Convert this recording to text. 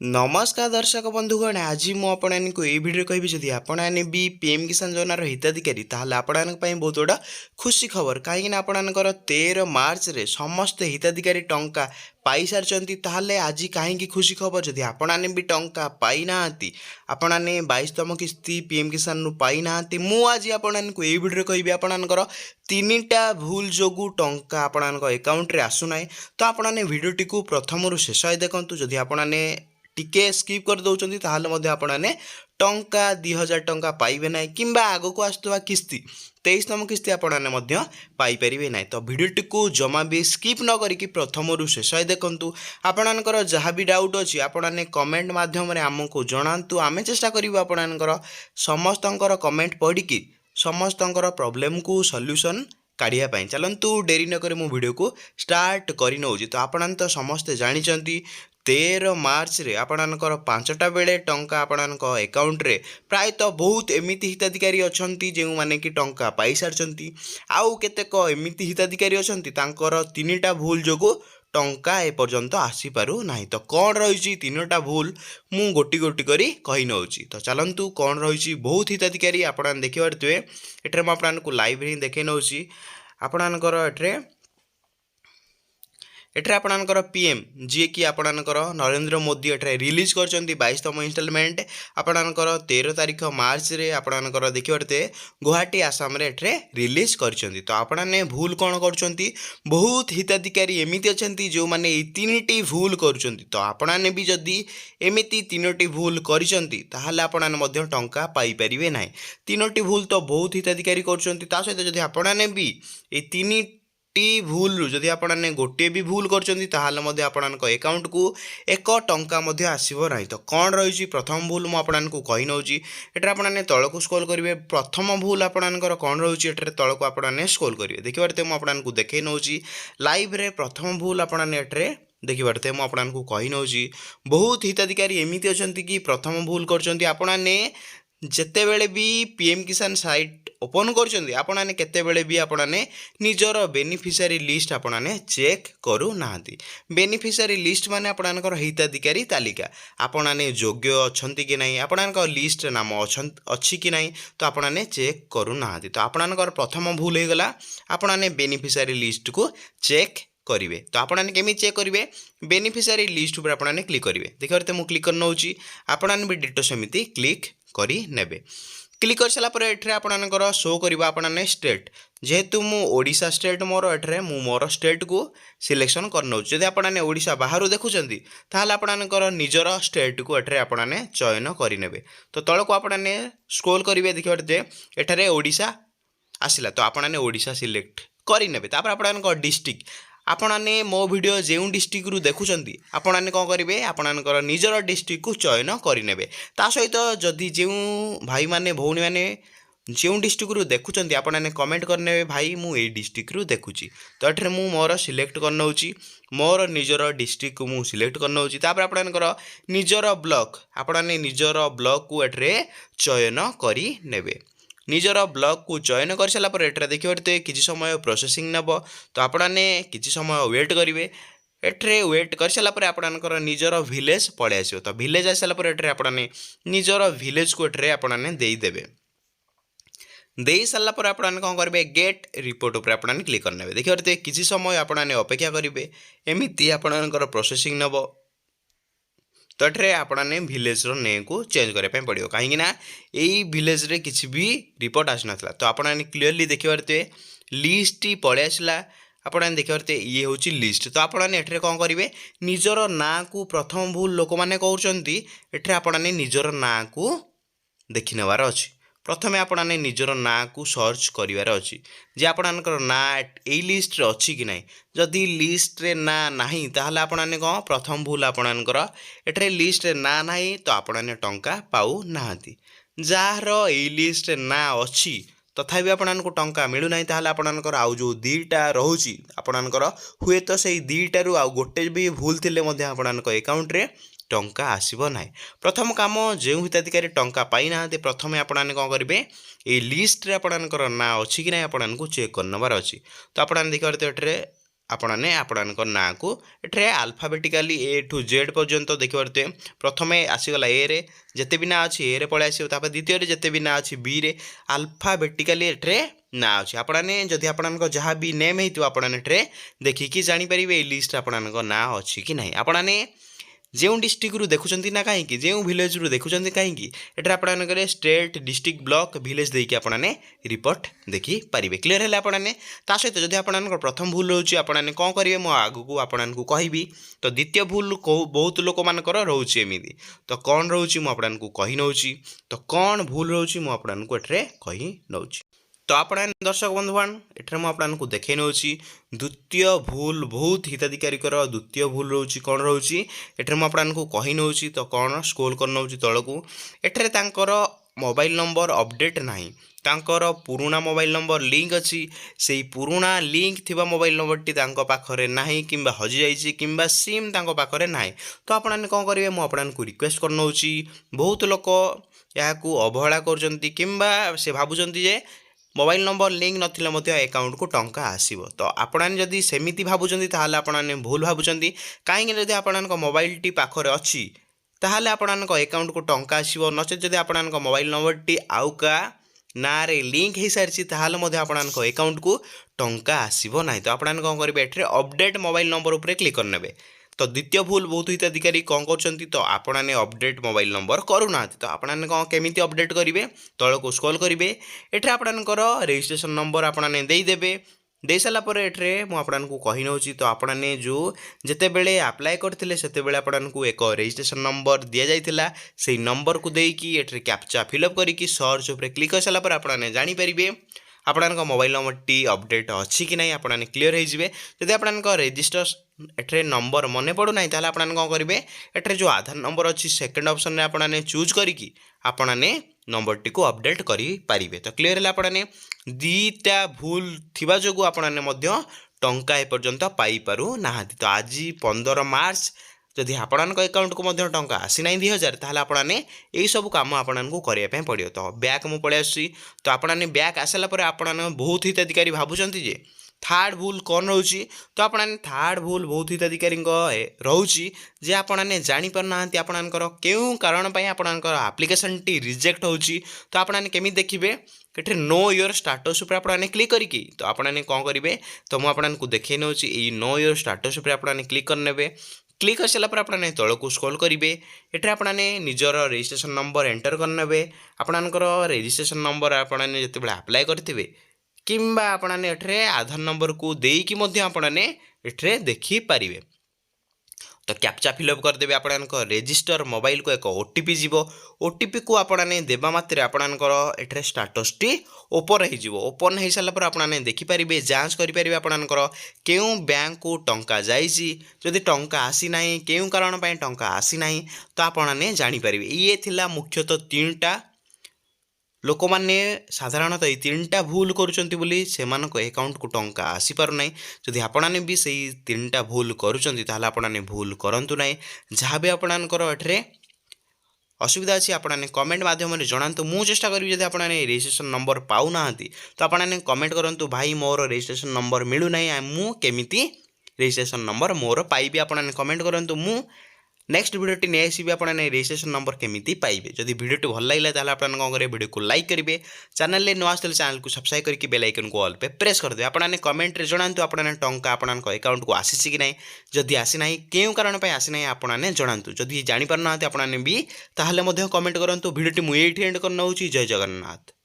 नमस्कार दर्शक बंधुगण आज मुझे ये भिडियो कहि जदि आपने भी पीएम किसान योजनार हिताधिकारी ताहले आपण बहुत बड़ा खुशी खबर कहीं आपणकर 13 मार्च रे समस्त हिताधिकारी टंका पाई सारी ताहले आज कहीं खुशी खबर जदि आपने भी टंका पाई ना आपने 22तम किस्ती पीएम किसान रू पाई ना मुझे आपको ये भिडियो कहि आपणकर 3टा भूल जोगु टंका आपण अकाउंट रे आसुना तो आपने भिडियोटी को प्रथम रू शेष देखूँ जदि आपने टिके स्किप कर दौरान ताहले आपने टंका 2000 टंका पाइबे ना कि आग को आसुवा किस्ती 23तम किस्ती आपने पाइपर ना तो भिडियोटी को जमा भी स्किप न करी प्रथम रू शेष देखूँ आपणकर जहाँ भी डाउट अच्छी आपने कमेंट मध्यम आमको जनातु आम चेष्टा करूँ आपणकर समस्त कमेंट पढ़ी समस्त प्रॉब्लम को सॉल्यूशन काढ़ापी चलतु डेरी नक मु वीडियो को स्टार्ट कर नौजी तो आपण तो समस्ते जानते 13 मार्च रे आपणकर 5टा बेले टंका आपणक अकाउंट रे प्रायतः बहुत एमिति हिताधिकारी अछंती जो माने कि टंका पाई सारचंती आउ केतेक एमिति हिताधिकारी अछंती तांकर 3टा भूल जोगु टंका ए पर्यंत आसी पारु नाही तो कौन रही 3टा भूल मु गोटी गोटी करी कहि नउची तो चलंतु कौन रही बहुत हिताधिकारी आपण देखि पारथुए एठरे म आपनको लाइव रे देखै नउची आपणकर एठरे आपणकर पीएम जी कि आपणकर नरेंद्र मोदी एठरे रिलीज करचंती 22तम इंस्टॉलमेंट आपणकर 13 तारीख मार्च रे आपणकर देखिबरते गुवाहाटी आसाम रे एठरे रिलीज करचंती तो आपने भूल कौन करचंती बहुत हिताधिकारी एमिति अछंती जो माने 3टी भूल करचंती तो आपने भी जदी एमिति 3टी भूल करचंती ताहाले आपने मध्य टंका पाई परिबे नाही 3टी भूल तो बहुत हिताधिकारी करचंती ता सहित जदी आपने भी ए 3 भूल जदि आपने गोटे भी भूल कर आपणक अकाउंट को 1 टंका आसब ना तो कौन रही प्रथम भूल मुझे कही नौची एटा आपने तल को स्क्रॉल करेंगे प्रथम भूल आपणकर कौन रही तल को आपने स्क्रॉल करेंगे देखिए मुझे देखे नौची लाइव रे प्रथम भूल आपने देखिए मुझे कही नौची बहुत हिताधिकारी एमती अच्छा कि प्रथम भूल करने जिते बेले भी पीएम किसान साइट ओपन करछंती आपने केतेबेले भी आपने निजर बेनिफिशियरी लिस्ट आपने चेक करू नाहंती बेनिफिशियरी लिस्ट माने आपनकर हिताधिकारी तालिका आपने योग्य अछंती कि नहीं आपनकर लिस्ट नाम अच्छी कि नहीं तो आपने चेक करू नाहंती तो आपनकर प्रथम भूल हो गला आपने बेनिफिशियरी लिस्ट को चेक करेंगे तो आपने केमी चेक करेंगे बेनिफिशियरी लिस्ट पर आपने क्लिक करेंगे देखिए मुझे क्लिक कर नौची आपने भी डिटो सेमती क्लिक करी नेबे क्लिक कर सारा एठरे आपणकर शो करवा आपने स्टेट जेहेतु मु ओडिशा स्टेट मोर एठरे मु मोर स्टेट को सिलेक्शन कर नौ जदि आपने ओडिशा बाहर देखुंत ताहले आपणकर निजर स्टेट को एठरे आपने चयन करेंगे तो तल को आपने स्क्रोल करेंगे देखिए एठरे ओडिशा आसला तो आपने ओडिशा सिलेक्ट करेंगे तापर आपणकर डिस्ट्रिक्ट आपने मो वीडियो जो डिस्ट्रिक्ट रु देखुंत आपने कौन करेंगे आपणकर निजर डिस्ट्रिक्ट को चयन करेंगे ता सहित जदि जो भाई माने भौणी माने जो डिस्ट्रिक्ट रु देखुंत आपने कमेंट करने भाई मु ए डिस्ट्रिक्ट रु देखुची तो ये मु मोर सिलेक्ट कर नौची मोर निजर डिस्ट्रिक्ट को मु सिलेक्ट कर नौची तापर आपनकर निजर ब्लॉक आपने निजर ब्लॉक को एठरे चयन करी नेबे निजर ब्लॉक को चयन कर सारा पर एटा देखिए किसी समय प्रोसेसिंग नब तो आपने किसी समय वेट करेंगे एठरे वेट कर सारा पर आपनकर निजर विलेज पड़े आसो तो विलेज आस सारा पर एठरे आपने निजर विलेज को एठरे आपने देदेवे दे सारा पर आपने कौन करेंगे गेट रिपोर्ट उपर आपने क्लिक करने देखिए किसी समय आपने अपेक्षा करेंगे एमती आपनकर प्रोसेसिंग नब तो ये आपने भिलेज ने को चेंज करने पड़ो कहीं यही भिलेज रे किसी भी रिपोर्ट आसना तो आपने क्लीयरली देखिए लिस्ट पड़े आसला आपने देखिए ये हूँ लिस्ट तो आपने एठरे कौन करेंगे निजर ना को प्रथम भूल लोक मैंने कहते एठरे आपने निजर ना को देखि नेबार अच्छी प्रथमे आपने निजर ना को सर्च करिवार अच्छी जे आपनकर ना ए लिस्ट रे अच्छी कि नहीं जदि लिस्ट रे ना नाही ताहले आपने कौन प्रथम भूल आपनकर एठरे लिस्ट रे ना नाही तो आपने टंका पाऊ नाहंती जार ए लिस्ट रे ना अच्छी तथापि आपको टंका मिलूना ताहले आपनकर आउ जो दीटा रोची आपनकर हुए तो से दीटारू आउ गोटे भी भूल थिले मध्य आपनकर अकाउंट रे टंका आसब ना प्रथम कम जो हिताधिकारी टंका पाई ना प्रथम आपने कौन करेंगे ये लिस्ट रे आपनकर ना अच्छी कि ना आपको चेक कर नबार अच्छी तो आपने देखिए आपने आपणकर ना को एठे आल्फाबेटिकाली ए टू जेड पर्यंत देखिए प्रथम आसीगला ए रे जिते भी ना अच्छी ए रे पलि आस द्वितीय जिते भी ना अच्छी बी रे आल्फाबेटिकाली एठे ना अच्छे आपने जदि आपण जहाँ भी नेम होती आपने एठे देखिकी जापर ये लिस्ट आपण ना अच्छी कि ना आपने जो डिस्ट्रिक्ट देखुं ना कहीं जो विलेज रू देखुं कहीं एटर आपने स्टेट डिस्ट्रिक्ट ब्लॉक विलेज देकी आपने रिपोर्ट देखिपारे क्लीयर है आपने सहित जब आप प्रथम भूल रोचे आपने कौन करेंगे मो आगू आपको कहबी तो द्वितीय भूल बहुत लोक मानकर रोचे एमती तो कौन रोचे मुझे कही नौची तो कौन भूल रोचे मुझे कही नौची तो आप दर्शक बंधुवान एठार मुझे देखे नौची द्वितीय भूल बहुत हिताधिकारी द्वितीय भूल रोचे कौन रोचे एठार मुझे कही नौची तो कौन स्क्रोल कर नौची तलू एठार तांकर मोबाइल नंबर अपडेट नाही तांकर पुराना मोबाइल नंबर लिंक अच्छी से पुराना लिंक थिबा मोबाइल नंबर टी तांको पाखरे नाही किंबा हजि जाइछि किंबा सिम तांको पाखरे नाही तो आपने कौन करेंगे मुझे आपको रिक्वेस्ट कर नौची बहुत लोक या अवहेला करजंती किंबा से भाबुचंती जे मोबाइल नंबर लिंक नथिले अकाउंट को टंका आसीबो तो आपने जदि सेमिति भाबुचंती ताहाले आपने भूल भाबुचंती काहेकि जदि आपनक मोबाइल टी पाखरे अच्छी ताहाले आपनक अकाउंट को टंका आसीबो नचेत जदि आपनक मोबाइल नंबर टी आउका ना रे लिंक हो सारी ताहाले मध्य आपनक अकाउंट को टंका आसीबो नाही तो आपने कौन करेंगे एठरे अपडेट मोबाइल नंबर उपरे क्लिक करनेबे तो द्वितीय भूल बहुत हिताधिकारी कौन कर तो आपने अपडेट मोबाइल नंबर करूना तो आपने कौन केमी अपडेट करेंगे तल को स्क्रॉल करेंगे एठे आपनकर रजिस्ट्रेशन नंबर आपने देदेवे दे सारापर एठे मुझे कही नौची तो आपने जो जिते बड़े आप्लाय करते से आपको एक रजिस्ट्रेशन नंबर दि जाइए से नंबर को देकी एठे कैप्चा फिलअप करके सर्च उपर क्लिक कर सारापर आपने जानीपारे आपन मोबाइल नंबर टी अपडेट अच्छी कि नहीं आपने क्लीयर होइजिबे जदि आपन रजिस्टर एठे नंबर मन पड़ूना ताहले आपन कौन करेंगे एठे जो आधार नंबर अच्छी सेकंड ऑप्शन में आपने चूज करके आपने नंबर टी को अपडेट करें तो क्लीयर है आपने दीटा भूल थिबा जोगु आपने मध्य टंका एपर्यंत पाई पारु नाहांती तो आज 15 मार्च जदि आपण अकाउंट को मध्य टंका आसी ना 2000 ताहले आपने यही सब काम आपको करने पड़ो तो बैक मुझे पलि आसी तो आपने बैक आसाला पर आपने बहुत हिताधिकारी भावुंट जे थर्ड भूल कौन रोची तो आपने थर्ड भूल बहुत हिताधिकारी रोची जे आपने जापर ना आपणकर क्यों कारण आपणकर आप्लिकेसन टी रिजेक्ट होची तो आपने केमी देखिए कि नो योर स्टाटस उपर आपने क्लिक करके तो आपने कौन करेंगे तो मुझे देखे नौची नो योर स्टाटस उपर आपने क्लिक करने क्लिक कर सारापर आपने तल को स्क्रॉल करेंगे एटे आपने निजर रजिस्ट्रेशन नंबर एंटर करने आपणकर रजिस्ट्रेशन नंबर आपने जिते आप्लाय करेंगे किंबा आपने एठरे आधार नंबर को देकी मध्य आपने एठरे देखिपारे तो कैप्चा फिलअप करदेवे आपणकर रजिस्टर मोबाइल को एक ओटीपी जीव ओटीपी को आपने देवा मात्रे आपणकर एठरे स्टाटस टी ओपन हो ओपन हो सारापर आपने देखिपारे जांच करेंगे आपणकर केउं बैंक को टंका जाइछि जदि टंका आसी ना केउं कारण टंका आसी ना तो आपने जानीपारे ये थिला मुख्यतः 3टा लोक मैंने साधारणतः ये 3टा भूल करुँच अकाउंट को टंका आसी पार ना जदि आपने भी से 3टा भूल करुँच आपने भूल करूँ ना जहाँ भी आपणकर एठरे असुविधा अच्छी आपने कमेंट माध्यम जनातु मु चेष्टा करी जब आपने रजिस्ट्रेशन नंबर पाऊना तो आपने कमेंट करूँ भाई मोर रजिस्ट्रेशन नंबर मिलूना मु केमिति रजिस्ट्रेशन नंबर मोर पाइबी आपने कमेंट करूँ मु नेक्स्ट भिडियोटी नहीं आसबि आपने रजिस्ट्रेशन नंबर केमिति पाइबे जदि भिडियोटी भल लगे ताहले आपने कौन करेंगे भिडियो को लाइक करेंगे चैनल में नुआ आसले चैनल को सब्सक्राइब करके बेल आइकन को ऑल पे प्रेस कर दे आपने कमेंट रे जणांतु आपने टंका आपन अकाउंट को आसी कि नहीं जदि आसी ना केउ कारण पे आसी ना आपने जणांतु जदि जानि पार ना आपने भी ताहले मध्य कमेंट करंतु भिडियोटी मु एठी एंड कर नउची जय जगन्नाथ।